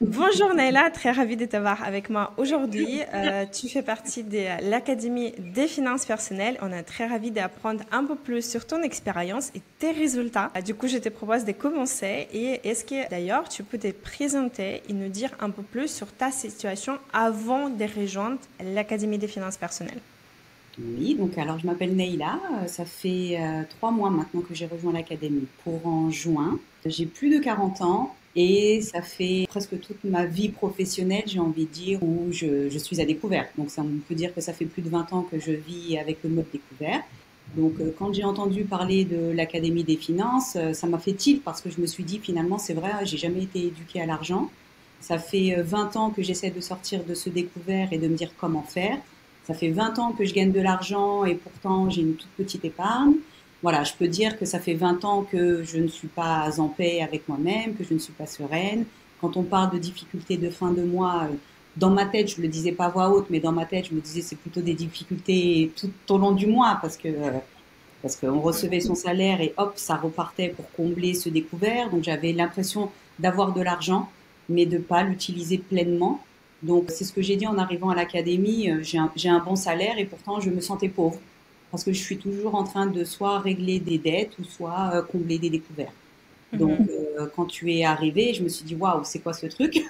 Bonjour Naila, très ravie de t'avoir avec moi aujourd'hui. Tu fais partie de l'Académie des finances personnelles. On est très ravis d'apprendre un peu plus sur ton expérience et tes résultats. Du coup, je te propose de commencer. Et est-ce que d'ailleurs, tu peux te présenter et nous dire un peu plus sur ta situation avant de rejoindre l'Académie des finances personnelles? Oui, donc alors je m'appelle Neila, ça fait 3 mois maintenant que j'ai rejoint l'académie pour en juin. J'ai plus de 40 ans et ça fait presque toute ma vie professionnelle, j'ai envie de dire, où je suis à découvert. Donc ça, on peut dire que ça fait plus de 20 ans que je vis avec le mode découvert. Donc quand j'ai entendu parler de l'Académie des finances, ça m'a fait tilt parce que je me suis dit finalement c'est vrai, j'ai jamais été éduquée à l'argent. Ça fait 20 ans que j'essaie de sortir de ce découvert et de me dire comment faire. Ça fait 20 ans que je gagne de l'argent et pourtant j'ai une toute petite épargne. Voilà, je peux dire que ça fait 20 ans que je ne suis pas en paix avec moi-même, que je ne suis pas sereine. Quand on parle de difficultés de fin de mois, dans ma tête, je ne le disais pas à voix haute, mais dans ma tête, je me disais c'est plutôt des difficultés tout au long du mois parce qu'on recevait son salaire et hop, ça repartait pour combler ce découvert. Donc j'avais l'impression d'avoir de l'argent, mais de pas l'utiliser pleinement. Donc c'est ce que j'ai dit en arrivant à l'académie. J'ai un bon salaire et pourtant je me sentais pauvre parce que je suis toujours en train de soit régler des dettes ou soit combler des découvertes. Donc Mhm. quand tu es arrivé, je me suis dit waouh, c'est quoi ce truc?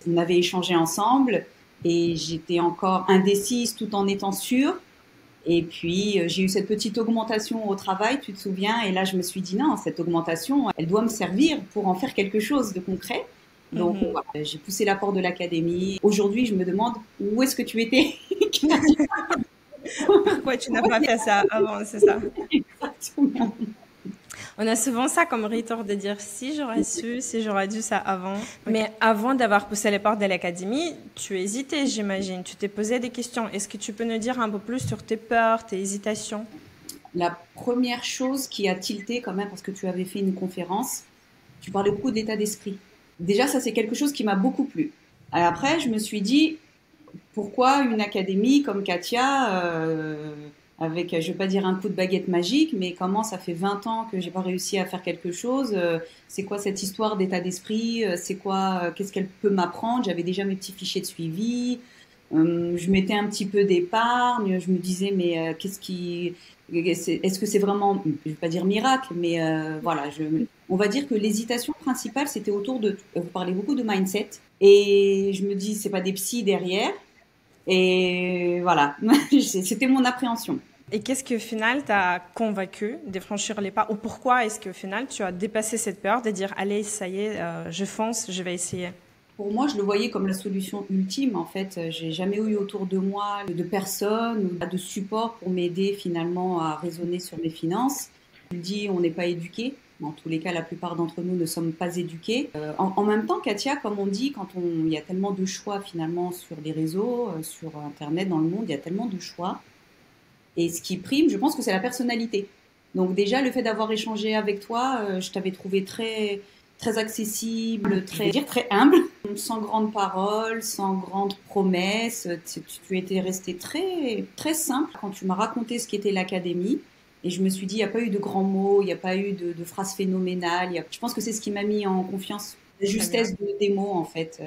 On avait échangé ensemble et j'étais encore indécise tout en étant sûre. Et puis, j'ai eu cette petite augmentation au travail, tu te souviens, et là, je me suis dit, non, cette augmentation, elle doit me servir pour en faire quelque chose de concret. Donc, Mhm. voilà, j'ai poussé la porte de l'académie. Aujourd'hui, je me demande où est-ce que tu étais. Pourquoi tu n'as pas fait ça avant, c'est ça? Exactement. On a souvent ça comme retour de dire si j'aurais su, si j'aurais dû ça avant. Mais avant d'avoir poussé les portes de l'académie, tu hésitais, j'imagine. Tu t'es posé des questions. Est-ce que tu peux nous dire un peu plus sur tes peurs, tes hésitations? La première chose qui a tilté quand même, parce que tu avais fait une conférence, tu parlais beaucoup d'état d'esprit. Déjà, ça, c'est quelque chose qui m'a beaucoup plu. Et après, je me suis dit, pourquoi une académie comme Katia, avec, je vais pas dire un coup de baguette magique, mais comment ça fait 20 ans que j'ai pas réussi à faire quelque chose, c'est quoi cette histoire d'état d'esprit, c'est quoi, qu'est-ce qu'elle peut m'apprendre? J'avais déjà mes petits fichiers de suivi, je mettais un petit peu d'épargne, je me disais mais est-ce que c'est vraiment, je vais pas dire miracle, mais voilà, on va dire que l'hésitation principale c'était autour de, vous parlez beaucoup de mindset, et je me dis c'est pas des psys derrière, et voilà, c'était mon appréhension. Et qu'est-ce qui, au final, t'a convaincu de franchir les pas? Ou pourquoi est-ce qu'au final, tu as dépassé cette peur de dire, allez, ça y est, je fonce, je vais essayer? Pour moi, je le voyais comme la solution ultime. En fait, j'ai jamais eu autour de moi de personnes ou de support pour m'aider finalement à raisonner sur mes finances. Tu le dis, on n'est pas éduqué. Dans tous les cas, la plupart d'entre nous ne sommes pas éduqués. En même temps, Katia, comme on dit, il y a tellement de choix finalement sur les réseaux, sur Internet, dans le monde, il y a tellement de choix. Et ce qui prime, je pense que c'est la personnalité. Donc déjà, le fait d'avoir échangé avec toi, je t'avais trouvé très accessible, je vais dire très humble, sans grandes paroles, sans grandes promesses. Tu étais resté très simple quand tu m'as raconté ce qu'était l'académie. Et je me suis dit, il n'y a pas eu de grands mots, il n'y a pas eu de phrases phénoménales. Je pense que c'est ce qui m'a mis en confiance, la Très bien. justesse des mots en fait.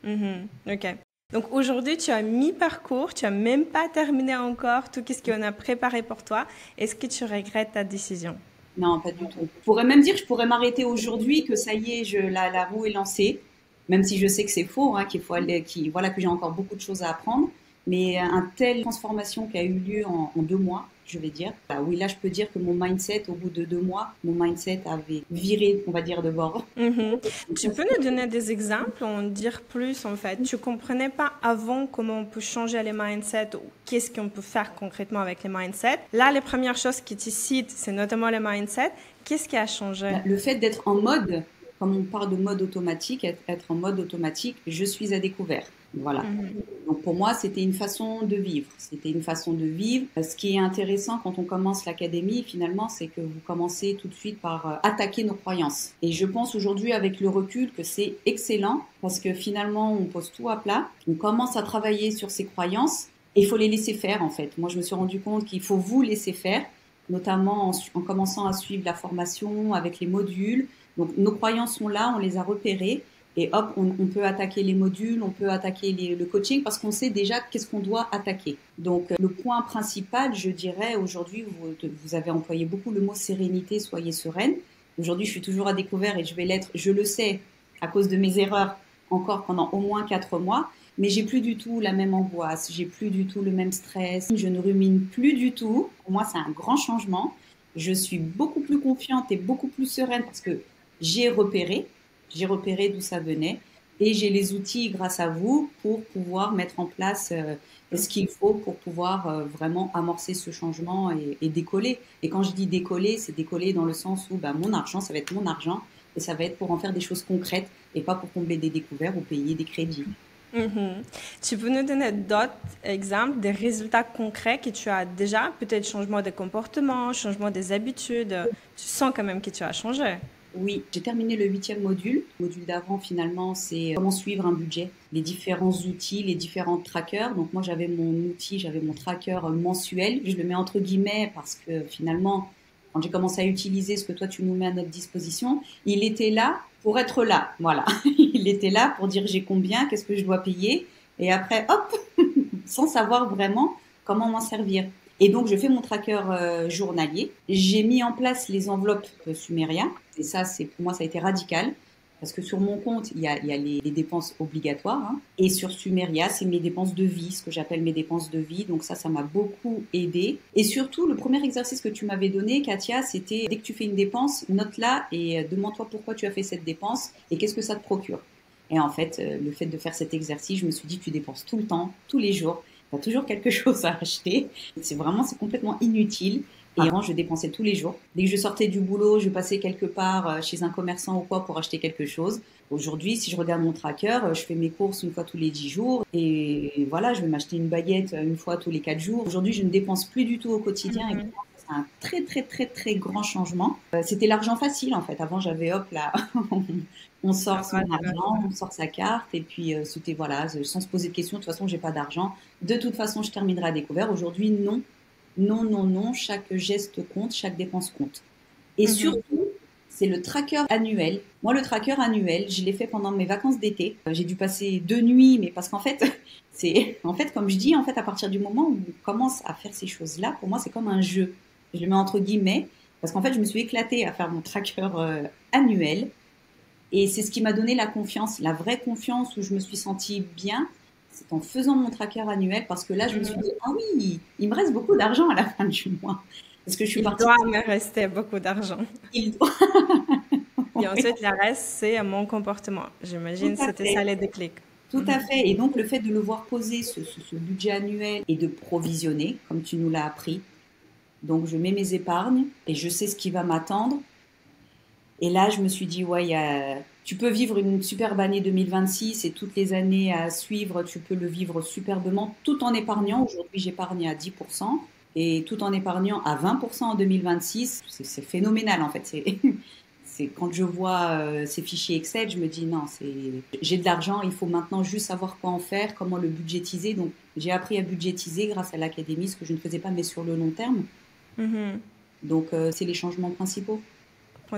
Mhm. Ok. Donc aujourd'hui, tu as mi-parcours, tu as même pas terminé encore tout ce qu'on a préparé pour toi. Est-ce que tu regrettes ta décision? Non, pas du tout. Je pourrais même dire, je pourrais m'arrêter aujourd'hui, que ça y est, la roue est lancée, même si je sais que c'est faux, hein, qu'il faut aller, voilà, que j'ai encore beaucoup de choses à apprendre. Mais un telle transformation qui a eu lieu en 2 mois, je vais dire. Bah oui, là, je peux dire que mon mindset, au bout de 2 mois, mon mindset avait viré, on va dire, de bord. Mhm. Donc Tu ça, peux nous donner des exemples, en dire plus en fait. Tu comprenais pas avant comment on peut changer les mindsets ou qu'est-ce qu'on peut faire concrètement avec les mindsets. Là, les premières choses que tu cites, c'est notamment les mindsets. Qu'est-ce qui a changé? le fait d'être en mode, comme on parle de mode automatique, être en mode automatique, je suis à découvert. Voilà. Donc pour moi, c'était une façon de vivre. C'était une façon de vivre. Ce qui est intéressant quand on commence l'académie, finalement, c'est que vous commencez tout de suite par attaquer nos croyances. Et je pense aujourd'hui, avec le recul, que c'est excellent parce que finalement, on pose tout à plat. On commence à travailler sur ces croyances et il faut les laisser faire, en fait. Moi, je me suis rendu compte qu'il faut vous laisser faire, notamment en commençant à suivre la formation avec les modules. Donc nos croyances sont là, on les a repérées. Et hop, on peut attaquer les modules, on peut attaquer le coaching parce qu'on sait déjà qu'est-ce qu'on doit attaquer. Donc, le point principal, je dirais, aujourd'hui, vous avez employé beaucoup le mot sérénité, soyez sereine. Aujourd'hui, je suis toujours à découvert et je vais l'être, je le sais, à cause de mes erreurs, encore pendant au moins 4 mois. Mais j'ai plus du tout la même angoisse, j'ai plus du tout le même stress, je ne rumine plus du tout. Pour moi, c'est un grand changement. Je suis beaucoup plus confiante et beaucoup plus sereine parce que j'ai repéré, j'ai repéré d'où ça venait et j'ai les outils grâce à vous pour pouvoir mettre en place ce qu'il faut pour pouvoir vraiment amorcer ce changement et décoller. Et quand je dis décoller, c'est décoller dans le sens où mon argent, ça va être mon argent et ça va être pour en faire des choses concrètes et pas pour combler des découvertes ou payer des crédits. Mhm. Tu peux nous donner d'autres exemples des résultats concrets que tu as déjà, peut-être changement de comportement, changement des habitudes. Tu sens quand même que tu as changé. Oui, j'ai terminé le 8e module. Le module d'avant, finalement, c'est comment suivre un budget, les différents outils, les différents trackers. Donc moi, j'avais mon outil, j'avais mon tracker mensuel. Je le mets entre guillemets parce que finalement, quand j'ai commencé à utiliser ce que toi, tu nous mets à notre disposition, il était là pour être là. Voilà. Il était là pour dire j'ai combien, qu'est-ce que je dois payer. Et après, hop, sans savoir vraiment comment m'en servir. Et donc, je fais mon tracker journalier. J'ai mis en place les enveloppes Sumeria. Et ça, pour moi, ça a été radical. Parce que sur mon compte, il y a les dépenses obligatoires. Hein. Et sur Sumeria, c'est mes dépenses de vie, ce que j'appelle mes dépenses de vie. Donc ça m'a beaucoup aidé. Et surtout, le premier exercice que tu m'avais donné, Katia, c'était dès que tu fais une dépense, note-la et demande-toi pourquoi tu as fait cette dépense et qu'est-ce que ça te procure. Et en fait, le fait de faire cet exercice, je me suis dit, tu dépenses tout le temps, tous les jours. Tu as toujours quelque chose à acheter. C'est complètement inutile. Et avant, je dépensais tous les jours. Dès que je sortais du boulot, je passais quelque part chez un commerçant ou quoi pour acheter quelque chose. Aujourd'hui, si je regarde mon tracker, je fais mes courses une fois tous les 10 jours. Et voilà, je vais m'acheter une baguette une fois tous les 4 jours. Aujourd'hui, je ne dépense plus du tout au quotidien. Et c'est un très, très, très, très grand changement. C'était l'argent facile, en fait. Avant, j'avais, hop, là, on sort son argent, on sort sa carte. Et puis, c'était, voilà, sans se poser de questions. De toute façon, j'ai pas d'argent. De toute façon, je terminerai à découvert. Aujourd'hui, non. Non, non, non, chaque geste compte, chaque dépense compte. Et surtout, c'est le tracker annuel. Moi, le tracker annuel, je l'ai fait pendant mes vacances d'été. J'ai dû passer 2 nuits, mais parce qu'en fait, comme je dis, en fait, à partir du moment où on commence à faire ces choses-là, pour moi, c'est comme un jeu. Je le mets entre guillemets, parce qu'en fait, je me suis éclatée à faire mon tracker annuel. Et c'est ce qui m'a donné la confiance, la vraie confiance où je me suis sentie bien. C'est en faisant mon tracker annuel parce que là, je me suis dit, ah oui, il me reste beaucoup d'argent à la fin du mois. Parce que je suis partie. Il doit me rester beaucoup d'argent. Il doit. Et ensuite, le reste, c'est mon comportement. J'imagine que c'était ça les déclics. Tout à fait. Et donc, le fait de le voir poser ce budget annuel et de provisionner, comme tu nous l'as appris. Donc, je mets mes épargnes et je sais ce qui va m'attendre. Et là, je me suis dit, ouais, tu peux vivre une superbe année 2026 et toutes les années à suivre, tu peux le vivre superbement tout en épargnant. Aujourd'hui, j'épargne à 10% et tout en épargnant à 20% en 2026. C'est phénoménal, en fait. C'est quand je vois ces fichiers Excel, je me dis, non, j'ai de l'argent, il faut maintenant juste savoir quoi en faire, comment le budgétiser. Donc, j'ai appris à budgétiser grâce à l'académie, ce que je ne faisais pas, mais sur le long terme. Donc, c'est les changements principaux.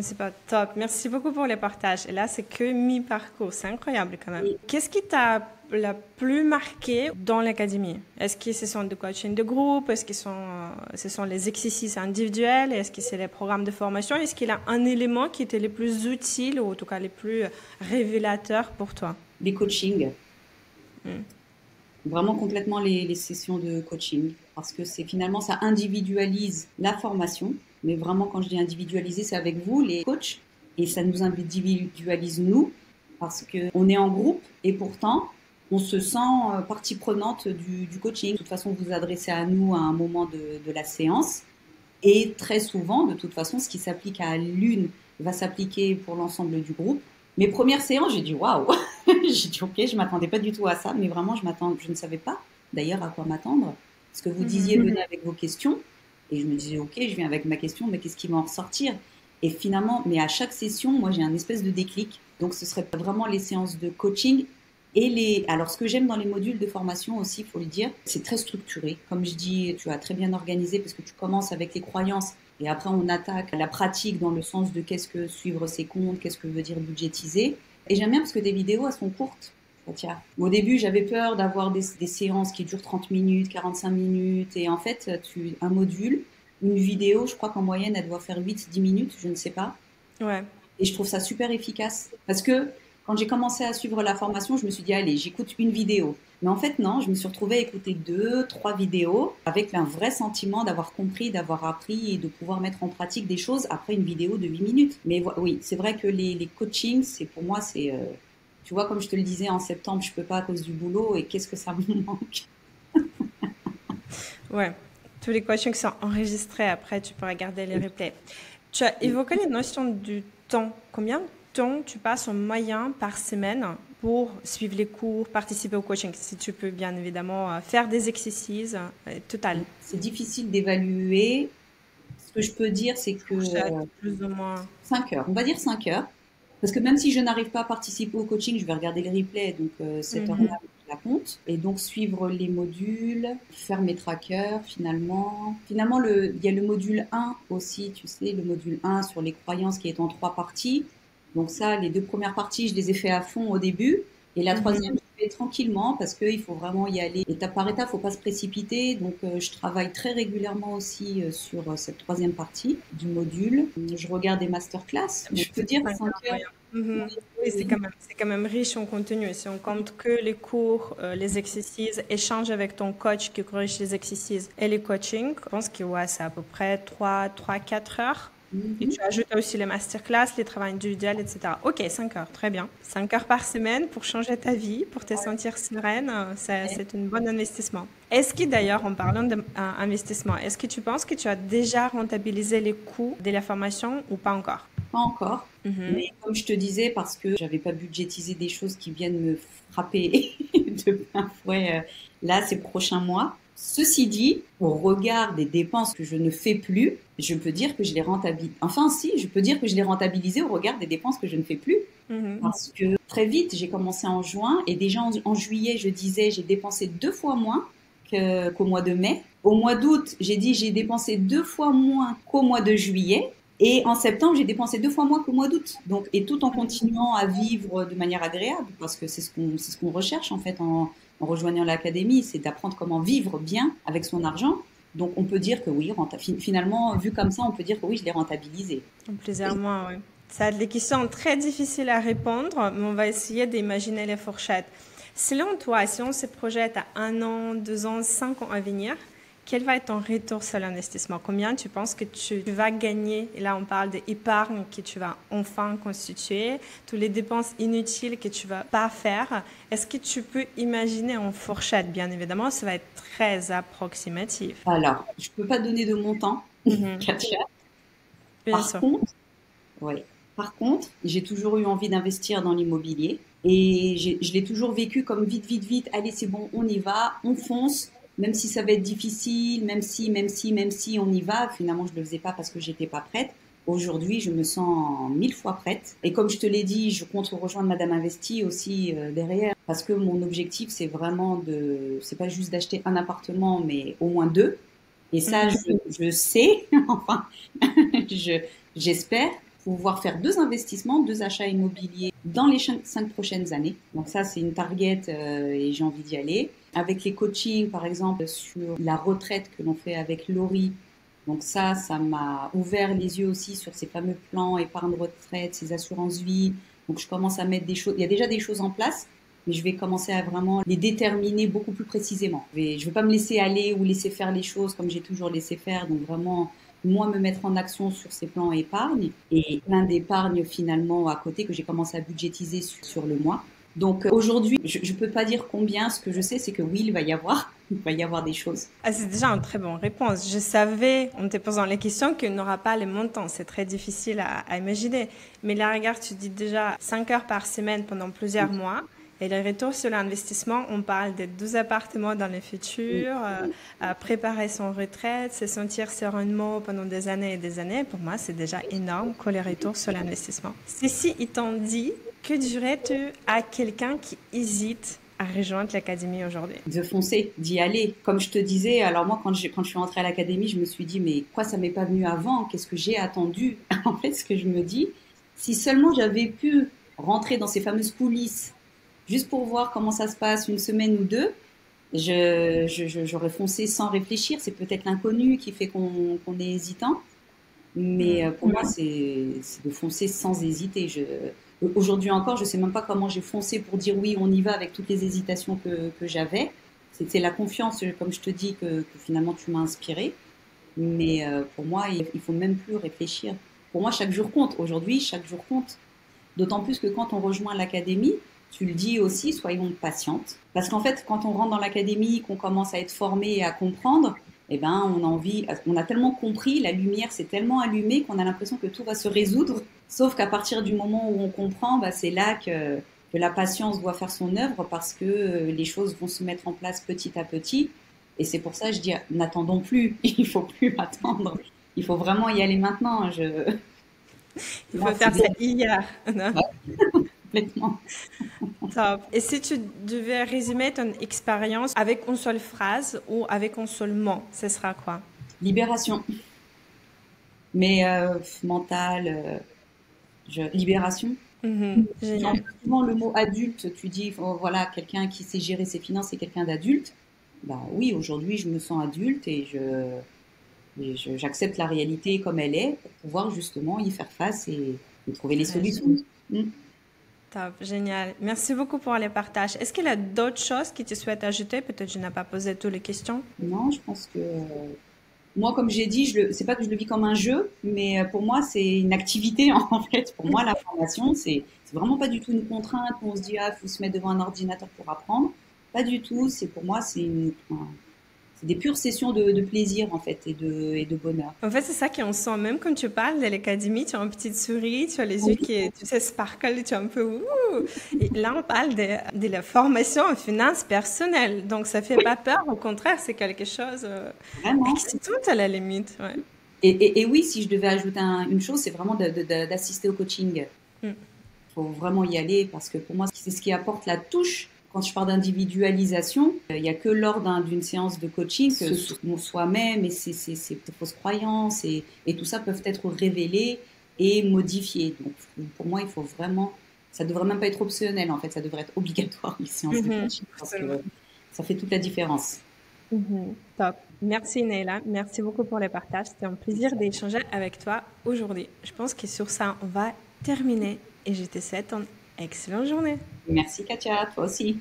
C'est pas top. Merci beaucoup pour le partage. Et là, c'est que mi-parcours. C'est incroyable quand même. Oui. Qu'est-ce qui t'a le plus marqué dans l'académie? Est-ce que ce sont des coachings de groupe? Est-ce que ce sont les exercices individuels? Est-ce que c'est les programmes de formation? Est-ce qu'il y a un élément qui était le plus utile ou en tout cas le plus révélateur pour toi? Les coachings. Vraiment complètement les sessions de coaching. Parce que finalement, ça individualise la formation. Mais vraiment, quand je dis individualiser, c'est avec vous, les coachs, et ça nous individualise nous, parce qu'on est en groupe, et pourtant, on se sent partie prenante du coaching. De toute façon, vous vous adressez à nous à un moment de la séance, et très souvent, de toute façon, ce qui s'applique à l'une va s'appliquer pour l'ensemble du groupe. Mes premières séances, j'ai dit waouh, j'ai dit ok, je m'attendais pas du tout à ça, mais vraiment, je ne savais pas d'ailleurs à quoi m'attendre, parce que vous disiez venez avec vos questions. Et je me disais, ok, je viens avec ma question, mais qu'est-ce qui va en ressortir? Et finalement, mais à chaque session, moi, j'ai un espèce de déclic. Donc, ce serait vraiment les séances de coaching et alors, ce que j'aime dans les modules de formation aussi, il faut le dire, c'est très structuré. Comme je dis, tu as très bien organisé parce que tu commences avec les croyances et après, on attaque la pratique dans le sens de qu'est-ce que suivre ses comptes, qu'est-ce que veut dire budgétiser. Et j'aime bien parce que des vidéos, elles sont courtes. Tiens. Au début, j'avais peur d'avoir des séances qui durent 30 minutes, 45 minutes. Et en fait, un module, une vidéo, je crois qu'en moyenne, elle doit faire 8-10 minutes, je ne sais pas. Ouais. Et je trouve ça super efficace. Parce que quand j'ai commencé à suivre la formation, je me suis dit, allez, j'écoute une vidéo. Mais en fait, non, je me suis retrouvée à écouter 2-3 vidéos avec un vrai sentiment d'avoir compris, d'avoir appris et de pouvoir mettre en pratique des choses après une vidéo de 8 minutes. Mais oui, c'est vrai que les coachings, pour moi, tu vois, comme je te le disais, en septembre, je peux pas à cause du boulot et qu'est-ce que ça me manque. Ouais. Tous les coachings sont enregistrés. Après, tu peux regarder les replays. Tu as évoqué les notions du temps. Combien de temps tu passes en moyen par semaine pour suivre les cours, participer au coaching? Si tu peux bien évidemment faire des exercices, total. C'est difficile d'évaluer. Ce que je peux dire, c'est que Plus ou moins. 5 heures, on va dire 5 heures. Parce que même si je n'arrive pas à participer au coaching, je vais regarder les replays, donc cette heure-là, je la compte. Et donc suivre les modules, faire mes trackers finalement. Finalement, il y a le module 1 aussi, tu sais, le module 1 sur les croyances qui est en 3 parties. Donc ça, les 2 premières parties, je les ai fait à fond au début. Et la troisième, je fais tranquillement parce qu'il faut vraiment y aller étape par étape, faut pas se précipiter. Donc je travaille très régulièrement aussi sur cette troisième partie du module. Je regarde des masterclass. Je peux dire 5 heures. Oui, c'est quand même riche en contenu. Si on compte que les cours, les exercices, échange avec ton coach qui corrige les exercices et les coachings, je pense que ouais, c'est à peu près 3-4 heures. Et tu ajoutes aussi les masterclass, les travaux individuels, etc. Ok, 5 heures, très bien. 5 heures par semaine pour changer ta vie, pour te sentir sereine, c'est un bon investissement. Est-ce que d'ailleurs, en parlant d'investissement, est-ce que tu penses que tu as déjà rentabilisé les coûts de la formation ou pas encore? Pas encore. Mais comme je te disais, parce que j'avais pas budgétisé des choses qui viennent me frapper de plein fouet là ces prochains mois. Ceci dit, au regard des dépenses que je ne fais plus, je peux dire que je les rentabilise. Enfin, si, je peux dire que je les rentabilisé au regard des dépenses que je ne fais plus. Parce que très vite, j'ai commencé en juin et déjà en juillet, je disais, j'ai dépensé 2 fois moins qu'au mois de mai. Au mois d'août, j'ai dit, j'ai dépensé 2 fois moins qu'au mois de juillet. Et en septembre, j'ai dépensé 2 fois moins qu'au mois d'août. Donc, et tout en continuant à vivre de manière agréable, parce que c'est ce qu'on recherche en fait en rejoignant l'académie, c'est d'apprendre comment vivre bien avec son argent. Donc, on peut dire que oui, finalement, vu comme ça, on peut dire que oui, je l'ai rentabilisé. En plusieurs mois, oui. Ça a des questions très difficiles à répondre, mais on va essayer d'imaginer les fourchettes. Selon toi, si on se projette à 1 an, 2 ans, 5 ans à venir, quel va être ton retour sur l'investissement? Combien tu penses que tu vas gagner? Et là, on parle d'épargne que tu vas enfin constituer, toutes les dépenses inutiles que tu vas pas faire. Est-ce que tu peux imaginer en fourchette? Bien évidemment, ça va être très approximatif. Alors, je peux pas donner de montant, Katia. Bien sûr. Ouais. Par contre, j'ai toujours eu envie d'investir dans l'immobilier et je l'ai toujours vécu comme vite, vite, vite. Allez, c'est bon, on y va, on fonce. Même si ça va être difficile, même si on y va, finalement je le faisais pas parce que j'étais pas prête. Aujourd'hui, je me sens 1000 fois prête. Et comme je te l'ai dit, je compte rejoindre Madame Investie aussi derrière, parce que mon objectif, c'est vraiment c'est pas juste d'acheter un appartement, mais au moins 2. Et ça, je sais, enfin, j'espère pouvoir faire 2 investissements, 2 achats immobiliers dans les 5 prochaines années. Donc ça, c'est une target et j'ai envie d'y aller. Avec les coachings, par exemple, sur la retraite que l'on fait avec Laurie. Donc ça m'a ouvert les yeux aussi sur ces fameux plans épargne retraite, ces assurances vie. Donc je commence à mettre des choses. Il y a déjà des choses en place, mais je vais commencer à vraiment les déterminer beaucoup plus précisément. Je vais pas me laisser aller ou laisser faire les choses comme j'ai toujours laissé faire. Donc vraiment, moi, me mettre en action sur ces plans épargne et plein d'épargne finalement à côté que j'ai commencé à budgétiser sur le mois. Donc aujourd'hui, je ne peux pas dire combien. Ce que je sais, c'est que oui, il va y avoir des choses. Ah, c'est déjà une très bonne réponse. Je savais, en te posant les questions, qu'il n'aura pas les montants. C'est très difficile à imaginer. Mais là, regarde, tu dis déjà 5 heures par semaine pendant plusieurs mois. Et le retour sur l'investissement, on parle de 12 appartements dans le futur, préparer son retraite, se sentir sereinement pendant des années et des années. Pour moi, c'est déjà énorme que le retour sur l'investissement. Ceci étant dit, que dirais-tu à quelqu'un qui hésite à rejoindre l'académie aujourd'hui? De foncer, d'y aller. Comme je te disais, alors moi, quand je suis entrée à l'académie, je me suis dit, mais quoi, ça m'est pas venu avant? Qu'est-ce que j'ai attendu? En fait, ce que je me dis, si seulement j'avais pu rentrer dans ces fameuses coulisses juste pour voir comment ça se passe une semaine ou deux, j'aurais foncé sans réfléchir. C'est peut-être l'inconnu qui fait qu'on est hésitant. Mais pour moi, c'est de foncer sans hésiter. Aujourd'hui encore, je sais même pas comment j'ai foncé pour dire oui, on y va avec toutes les hésitations que j'avais. C'était la confiance, comme je te dis, que finalement tu m'as inspiré. Mais pour moi, il faut même plus réfléchir. Pour moi, chaque jour compte. Aujourd'hui, chaque jour compte. D'autant plus que quand on rejoint l'académie, tu le dis aussi, soyons patientes. Parce qu'en fait, quand on rentre dans l'académie, qu'on commence à être formé et à comprendre, eh ben, on a tellement compris, la lumière s'est tellement allumée qu'on a l'impression que tout va se résoudre. Sauf qu'à partir du moment où on comprend, bah, c'est là que la patience doit faire son œuvre parce que les choses vont se mettre en place petit à petit. Et c'est pour ça que je dis, n'attendons plus, il faut plus attendre. Il faut vraiment y aller maintenant. Il faut faire ça hier. Non? Complètement. Top. Et si tu devais résumer ton expérience avec une seule phrase ou avec un seul mot, ce sera quoi? Libération. Mais mentale, libération. Génial. Souvent le mot adulte, tu dis, oh, voilà, quelqu'un qui sait gérer ses finances, c'est quelqu'un d'adulte. Bah oui, aujourd'hui, je me sens adulte et j'accepte la réalité comme elle est pour pouvoir justement y faire face et trouver les solutions. Top, génial. Merci beaucoup pour les partages. Est-ce qu'il y a d'autres choses que tu souhaites ajouter? Peut-être que je n'ai pas posé toutes les questions. Non, je pense que moi, comme j'ai dit, c'est pas que je le vis comme un jeu, mais pour moi, c'est une activité en fait. Pour moi, la formation, c'est vraiment pas du tout une contrainte où on se dit ah, faut se mettre devant un ordinateur pour apprendre. Pas du tout. C'est pour moi, c'est des pures sessions de plaisir en fait et de bonheur. En fait, c'est ça qu'on sent. Même quand tu parles de l'académie, tu as une petite souris, tu as les yeux qui, tu sais, sparkle, tu es un peu ouh. Et là, on parle de la formation en finance personnelle. Donc, ça fait pas peur. Au contraire, c'est quelque chose excitant à la limite. Ouais. Et oui, si je devais ajouter une chose, c'est vraiment d'assister au coaching. Il faut vraiment y aller parce que pour moi, c'est ce qui apporte la touche. Quand je parle d'individualisation, il n'y a que lors d'une séance de coaching que soi-même et ses fausses croyances et tout ça peuvent être révélés et modifiés. Donc, pour moi, il faut vraiment, ça devrait même pas être optionnel en fait, ça devrait être obligatoire les séances de coaching parce que ça fait toute la différence. Top. Merci Neila, merci beaucoup pour les partages. C'était un plaisir d'échanger avec toi aujourd'hui. Je pense que sur ça, on va terminer et je te souhaite une excellente journée. Merci Katia, toi aussi.